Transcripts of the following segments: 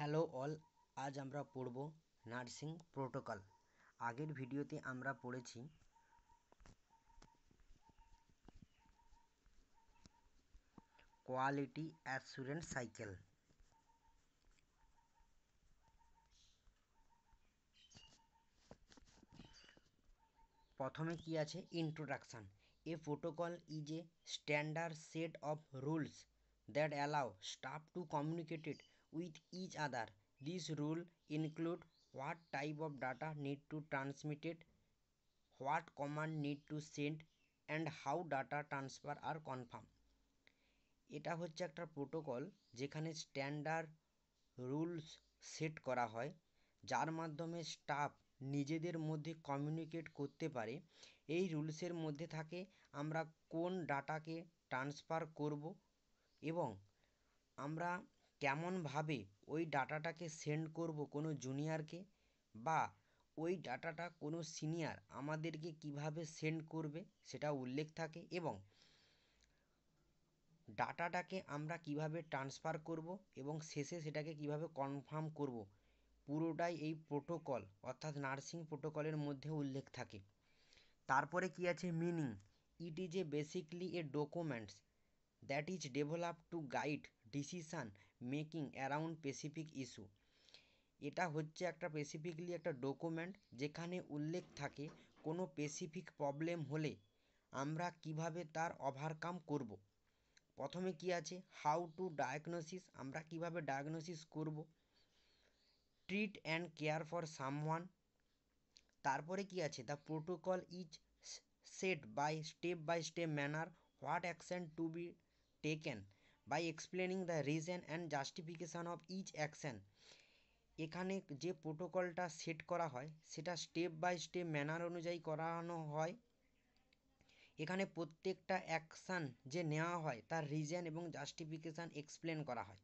Hello all, আজ আমরা পড়ব নার্সিং প্রোটোকল। আগের ভিডিওতে আমরা পড়েছি কোয়ালিটি অ্যাসুরেন্স সাইকেল। প্রথমে কি আছে? Introduction. A protocol is a standard set of rules that allow staff to communicated with each other. These rules include what type of data need to transmitted, what command need to send, and how data transfer are confirmed. এটা হচ্ছে একটা protocol যেখানে standard rules set করা হয়, যার মাধ্যমে staff নিজেদের মধ্যে কমিউনিকেট করতে পারে। এই রুলসের মধ্যে থাকে আমরা কোন ডাটাকে ট্রান্সফার করব এবং আমরা কেমনভাবে ওই ডাটাটাকে সেন্ড করব কোনো জুনিয়রকে, বা ওই ডাটাটা কোনো সিনিয়র আমাদেরকে কিভাবে সেন্ড করবে সেটা উল্লেখ থাকে, এবং ডাটাটাকে আমরা কিভাবে ট্রান্সফার করব এবং শেষে সেটাকে কিভাবে কনফার্ম করব, পুরোটাই এই প্রোটোকল অর্থাৎ নার্সিং প্রোটোকলের মধ্যে উল্লেখ থাকে। তারপরে কি আছে? Meaning. It is a basically A documents that is develop to guide decision making around specific issue. এটা হচ্ছে একটা স্পেসিফিকলি একটা ডকুমেন্ট যেখানে উল্লেখ থাকে কোনো স্পেসিফিক প্রবলেম হলে আমরা কিভাবে তার ওভারকাম করব। প্রথমে কি আছে? হাউ টু ডায়াগনোসিস, আমরা কিভাবে ডায়াগনোসিস করব। Treat and care for someone. তারপরে কি আছে? The protocol is set by step manner what action to be taken by explaining the reason and justification of each action. এখানে যে প্রোটোকলটা সেট করা হয় সেটা স্টেপ বাই স্টেপ ম্যানার অনুযায়ী করানো হয়। এখানে প্রত্যেকটা অ্যাকশান যে নেওয়া হয় তার রিজন এবং জাস্টিফিকেশান এক্সপ্লেন করা হয়।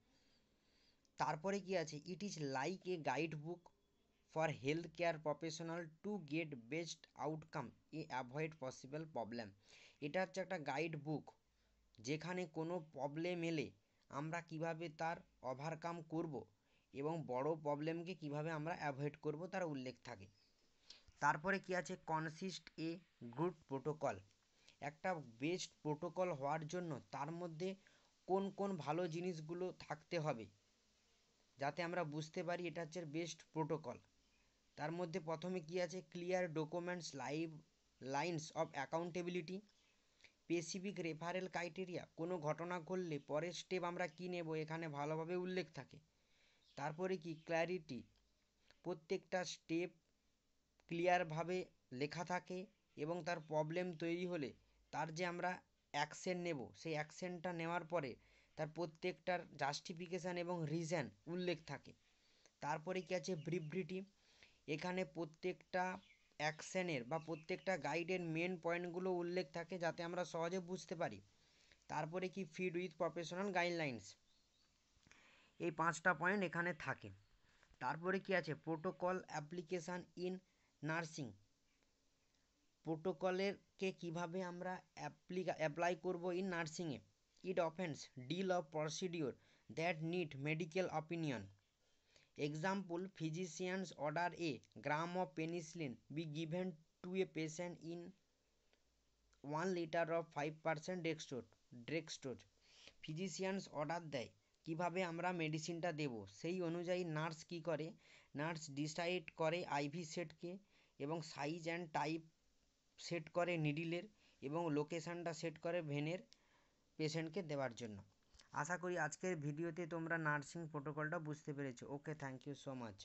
তারপরে কি আছে? It is like a guide book for health care professional to get best outcome A avoid possible problem. এটা হচ্ছে একটা গাইড বুক যেখানে কোনো প্রবলেম এলে আমরা কিভাবে তার ওভারকাম করব এবং বড় প্রবলেমকে কিভাবে আমরা অ্যাভয়েড করব তার উল্লেখ থাকে। তারপরে কি আছে? Consist a good protocol. একটা বেস্ট প্রোটোকল হওয়ার জন্য তার মধ্যে কোন কোন ভালো জিনিসগুলো থাকতে হবে যাতে আমরা বুঝতে পারি এটা হচ্ছে বেস্ট প্রোটোকল। তার মধ্যে প্রথমে কি আছে? Clear documents, lines of accountability, specific referral criteria, কোনো ঘটনা ঘটলে পরের স্টেপ আমরা কী নেব এখানে ভালোভাবে উল্লেখ থাকে। তারপরে কি? ক্ল্যারিটি, প্রত্যেকটা স্টেপ ক্লিয়ারভাবে লেখা থাকে এবং তার প্রবলেম তৈরি হলে তার যে আমরা অ্যাকশন নেব সেই অ্যাকশনটা নেওয়ার পরে তার প্রত্যেকটার জাস্টিফিকেশান এবং রিজন উল্লেখ থাকে। তারপরে কি আছে? ব্রিফিটি, এখানে প্রত্যেকটা অ্যাকশনের বা প্রত্যেকটা গাইডের মেন পয়েন্টগুলো উল্লেখ থাকে যাতে আমরা সহজে বুঝতে পারি। তারপরে কি? ফিড উইথ প্রফেশনাল গাইডলাইন্স, এই 5টা পয়েন্ট এখানে থাকে। তারপরে কি আছে? প্রোটোকল অ্যাপ্লিকেশান ইন নার্সিং, প্রোটোকলেরকে কীভাবে আমরা অ্যাপ্লাই করব ইন নার্সিংয়ে। It offence deal of procedure that need medical opinion. Example, physicians order a gram of penicillin be given to a patient in 1 liter of 5% dextrose. Physicians order দেয় কিভাবে আমরা মেডিসিনটা দেব, সেই অনুযায়ী নার্স কী করে? নার্স ডিসাইড করে ivy সেটকে এবং সাইজ অ্যান্ড টাইপ সেট করে নিডিলের, এবং লোকেশানটা সেট করে ভেনের পেশেন্টকে দেওয়ার জন্য। আশা করি আজকের ভিডিওতে তোমরা নার্সিং প্রোটোকলটা বুঝতে পেরেছো। ওকে, থ্যাংক ইউ সো মাচ।